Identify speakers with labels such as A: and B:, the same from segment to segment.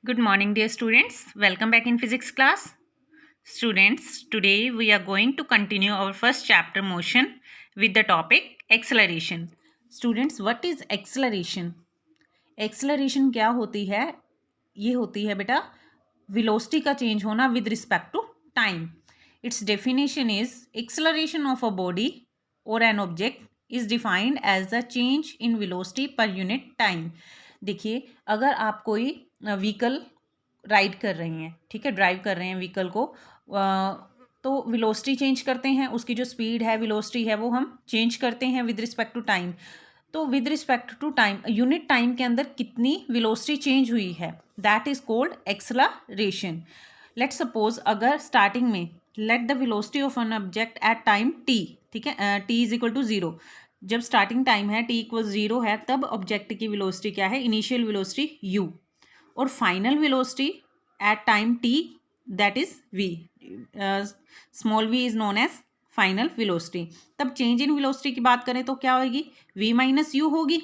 A: Good morning, dear students. Welcome back in physics class. Students, today we are going to continue our first chapter motion with the topic acceleration. Students, what is acceleration? Acceleration क्या होती है? ये होती है बेटा velocity का change होना with respect to time. Its definition is acceleration of a body or an object is defined as the change in velocity per unit time. देखिए, अगर आप कोई व्हीकल राइड कर रही हैं, ठीक है, ड्राइव कर रहे हैं व्हीकल को, तो वेलोसिटी चेंज करते हैं, उसकी जो स्पीड है, वेलोसिटी है, वो हम चेंज करते हैं विद रिस्पेक्ट टू टाइम. तो with respect to time, unit time के अंदर कितनी वेलोसिटी चेंज हुई है, that is called acceleration. Let suppose अगर स्टार्टिंग में let the velocity of an object at time t, ठीक है, t is equal to zero. जब स्टार्टिंग टाइम है टी इक्वल जीरो है, तब ऑब्जेक्ट की वेलोसिटी क्या है, इनिशियल वेलोसिटी यू, और final velocity at time T that is v. Small v is known as final velocity. तब चेंज इन वेलोसिटी की बात करें तो क्या होगी, v माइनस यू होगी,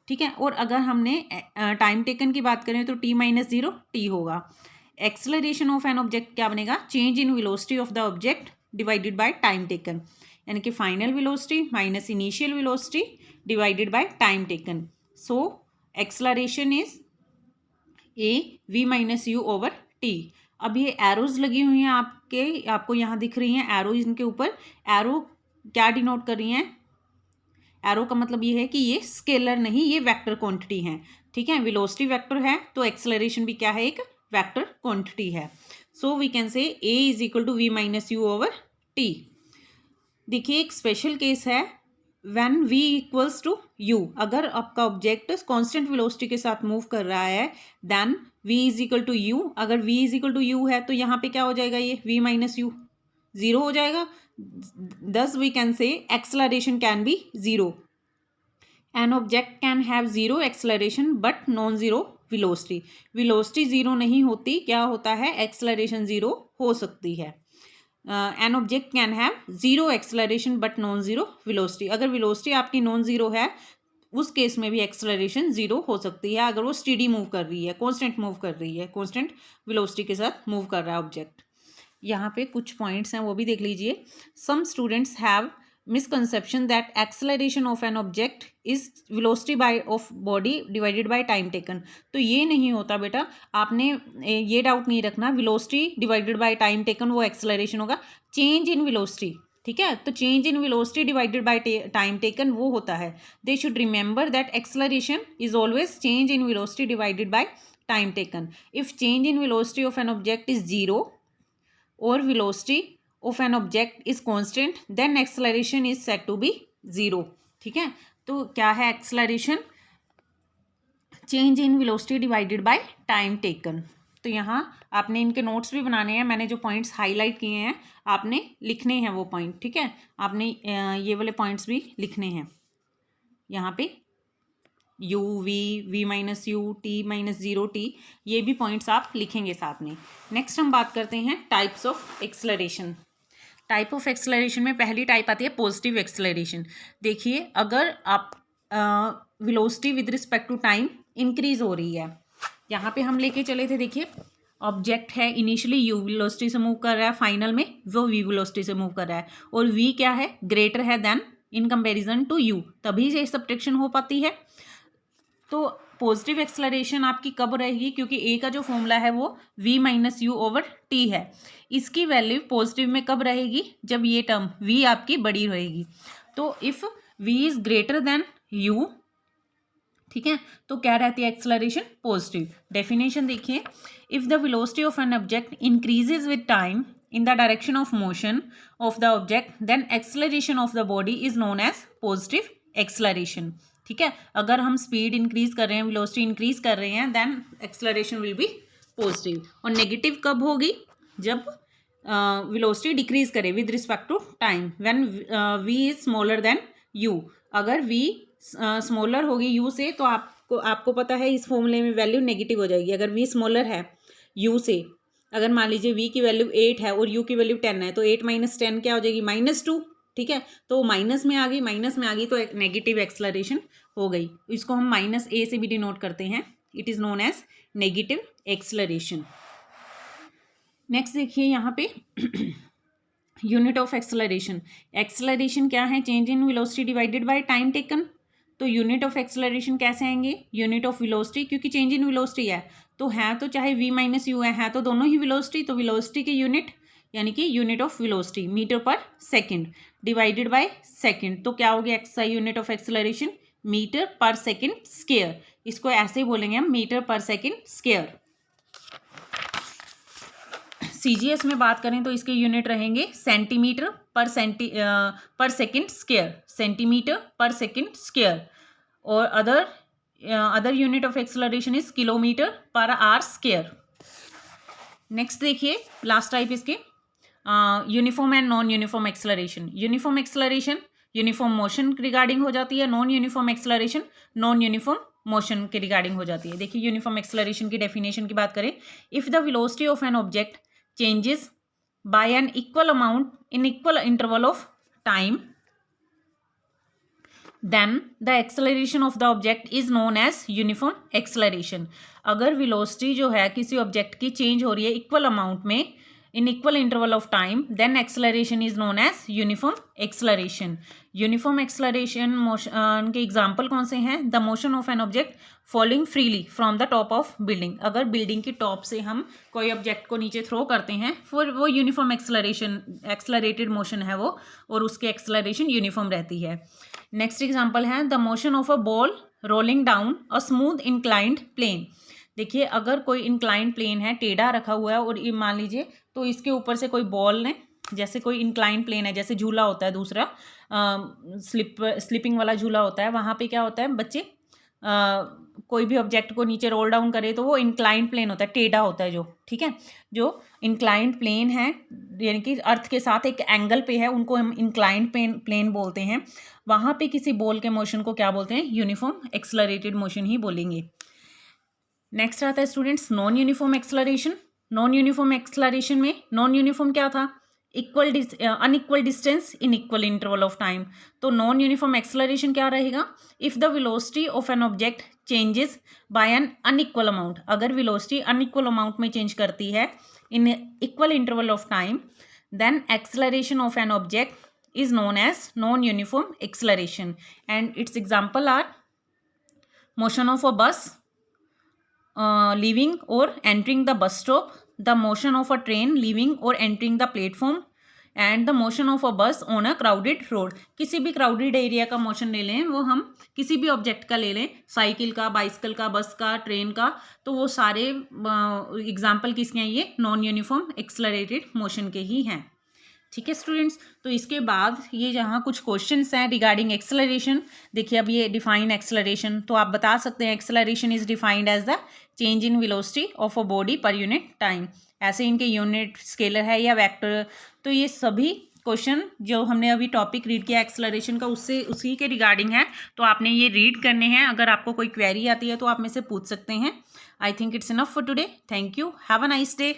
A: ठीक है. और अगर हमने टाइम टेकन की बात करें तो t माइनस जीरो टी होगा. एक्सेलरेशन ऑफ एन ऑब्जेक्ट क्या बनेगा, change in velocity of the object divided by time taken, यानी कि final velocity minus initial velocity divided by time taken. So acceleration is A V minus u over T. अब ये arrows लगी हुई हैं आपको यहाँ दिख रही हैं एरो. इनके ऊपर एरो क्या डिनोट कर रही हैं, एरो का मतलब ये है कि ये स्केलर नहीं, ये वेक्टर क्वांटिटी हैं, ठीक है. वेलोसिटी वेक्टर है तो एक्सेलरेशन भी क्या है, एक वेक्टर क्वांटिटी है. सो we can say a is equal to v minus u over t. देखिए एक स्पेशल केस है, when v equals to u, अगर आपका ऑब्जेक्ट कांस्टेंट वेलोसिटी के साथ मूव कर रहा है, then v is equal to u. अगर v is equal to u है तो यहाँ पे क्या हो जाएगा, ये v माइनस यू जीरो हो जाएगा. Thus we can say acceleration can be zero. An object can have zero acceleration but non zero velocity. Velocity zero नहीं होती, क्या होता है, एक्सेलरेशन जीरो हो सकती है. N object can have zero acceleration but non zero velocity. अगर velocity आपकी नॉन जीरो है, उस केस में भी एक्सेलरेशन जीरो हो सकती है, अगर वो स्टेडी मूव कर रही है, कांस्टेंट मूव कर रही है, कांस्टेंट वेलोसिटी के साथ मूव कर रहा है ऑब्जेक्ट. यहाँ पे कुछ पॉइंट्स हैं, वो भी देख लीजिए. Some students have misconception that acceleration of an object is velocity by of body divided by time taken. तो ये नहीं होता बेटा, आपने ये डाउट नहीं रखना velocity divided by time taken वो acceleration होगा. change in velocity, ठीक है, तो change in velocity divided by time taken वो होता है. they should remember that acceleration is always change in velocity divided by time taken. if change in velocity of an object is zero or velocity of an object is constant, then acceleration is said to be zero. ठीक है, तो क्या है acceleration, change in velocity divided by time taken. तो यहाँ आपने इनके notes भी बनाने हैं, मैंने जो पॉइंट्स हाईलाइट किए हैं आपने लिखने हैं वो पॉइंट, ठीक है. आपने ये वाले पॉइंट्स भी लिखने हैं यहाँ पे, u v माइनस U T minus zero T, ये भी पॉइंट्स आप लिखेंगे साथ में. नेक्स्ट हम बात करते हैं types of acceleration. Type of acceleration में पहली टाइप आती है पॉजिटिव एक्सेलरेशन. देखिए अगर आप velocity with respect to time increase हो रही है, यहाँ पे हम लेके चले थे, देखिए ऑब्जेक्ट है इनिशियली u वेलोसिटी से मूव कर रहा है, फाइनल में वो v वेलोसिटी से मूव कर रहा है, और v क्या है, ग्रेटर है then in comparison to u, तभी ये सब्ट्रैक्शन हो पाती है. तो पॉजिटिव एक्सेलरेशन आपकी कब रहेगी, क्योंकि ए का जो फॉर्मूला है वो v माइनस यू ओवर टी है, इसकी वैल्यू पॉजिटिव में कब रहेगी, जब ये टर्म v आपकी बड़ी रहेगी. तो if v is greater than u, ठीक है, तो क्या रहती है एक्सेलरेशन, पॉजिटिव. डेफिनेशन देखिए, if the velocity of an object increases with time in the direction of motion of the object, then acceleration of the body is known as positive acceleration. ठीक है, अगर हम स्पीड इंक्रीज कर रहे हैं, velocity increase कर रहे हैं, then acceleration will be positive. और नेगेटिव कब होगी, जब वेलोसिटी डिक्रीज करे with respect to time, when v is smaller than u. अगर v स्मॉलर होगी u से, तो आपको पता है इस फॉर्मूले में वैल्यू नेगेटिव हो जाएगी. अगर v स्मॉलर है u से, अगर मान लीजिए v की वैल्यू 8 है और u की वैल्यू 10 है, तो 8 माइनस 10 क्या हो जाएगी, -2, ठीक है. तो माइनस में आ गई तो नेगेटिव एक्सेलरेशन हो गई. इसको हम -a से भी डिनोट करते हैं, it is known as negative acceleration. Next देखिए यहाँ पे यूनिट ऑफ एक्सेलरेशन। एक्सेलरेशन क्या है? Change in velocity divided by time taken. तो यूनिट ऑफ एक्सेलरेशन कैसे आएंगे? यूनिट ऑफ वेलोसिटी, क्योंकि चेंज इन वेलोसिटी है तो चाहे v माइनस यू है तो दोनों ही वेलोसिटी, तो वेलोसिटी की यूनिट यानी कि unit of velocity metre per second divided by second. तो क्या हो गया XI unit of acceleration? Metre per second square. इसको ऐसे ही बोलेंगे हम, metre per second square. CGS में बात करें तो इसके यूनिट रहेंगे सेंटीमीटर पर सेकंड स्क्वायर, सेंटीमीटर पर सेकंड स्क्वायर। और other unit of acceleration is kilometre per hour square. Next देखिए लास्ट टाइप इसके uniform and non uniform acceleration. Uniform acceleration uniform motion regarding हो जाती है, non uniform acceleration non uniform motion के regarding हो जाती है। देखिए यूनिफॉर्म एक्सेलरेशन की डेफिनेशन की बात करें, if the velocity of an object changes by an equal amount in equal interval of time, then the acceleration of the object is known as uniform acceleration। अगर velocity जो है किसी object की change हो रही है इक्वल अमाउंट में in equal interval of time, then acceleration is known as uniform acceleration. Uniform acceleration motion के एग्जांपल कौन से हैं? The motion of an object falling freely from the top of building. अगर बिल्डिंग की टॉप से हम कोई ऑब्जेक्ट को नीचे थ्रो करते हैं फिर वो यूनिफॉर्म एक्सेलरेशन, एक्सेलरेटेड मोशन है वो, और उसकी एक्सेलरेशन यूनिफॉर्म रहती है। नेक्स्ट एग्जांपल है the motion of a ball rolling down a smooth inclined plane. देखिए अगर कोई इंक्लाइंड प्लेन है, टेढ़ा रखा हुआ है, और ये मान लीजिए तो इसके ऊपर से कोई बॉल ने, जैसे कोई इंक्लाइंड प्लेन है, जैसे झूला होता है दूसरा स्लिपिंग वाला झूला होता है, वहाँ पे क्या होता है बच्चे, कोई भी ऑब्जेक्ट को नीचे रोल डाउन करे तो वो इंक्लाइंड प्लेन होता है, टेढ़ा होता है जो, ठीक है। जो इंक्लाइंड प्लेन है यानी कि अर्थ के साथ एक एंगल पे है, उनको हम इंक्लाइंड प्लेन बोलते हैं। वहाँ पे किसी बॉल के मोशन को क्या बोलते हैं? यूनिफॉर्म एक्सेलरेटेड मोशन ही बोलेंगे। नेक्स्ट आता है students non uniform acceleration. Non uniform acceleration में नॉन यूनिफॉर्म क्या था? Unequal distance in equal interval of time. तो नॉन यूनिफॉर्म एक्सेलरेशन क्या रहेगा? If the velocity of an object changes by an unequal amount. अगर velocity unequal amount में change करती है in equal interval of time, then acceleration of an object is known as non uniform acceleration. And its example are motion of अ बस leaving or entering the bus stop, the motion of a train leaving or entering the platform, and the motion of a bus on a crowded road। किसी भी crowded area का motion ले लें, वो हम किसी भी ऑब्जेक्ट का ले लें, साइकिल का, बाइसिकल का, बस का, ट्रेन का, तो वो सारे एग्जाम्पल किसके हैं? ये नॉन यूनिफॉर्म एक्सेलरेटेड मोशन के ही हैं। ठीक है स्टूडेंट्स, तो इसके बाद ये जहाँ कुछ क्वेश्चंस हैं रिगार्डिंग एक्सेलरेशन। देखिए अब ये डिफाइन एक्सेलरेशन, तो आप बता सकते हैं acceleration is defined as the change in velocity of a body per unit time. ऐसे इनके यूनिट स्केलर है या वेक्टर। तो ये सभी क्वेश्चन जो हमने अभी टॉपिक रीड किया एक्सेलरेशन का, उससे उसी के रिगार्डिंग है, तो आपने ये रीड करने हैं। अगर आपको कोई क्वेरी आती है तो आप मेरे से पूछ सकते हैं। I think it's enough for today. Thank you, have a nice day.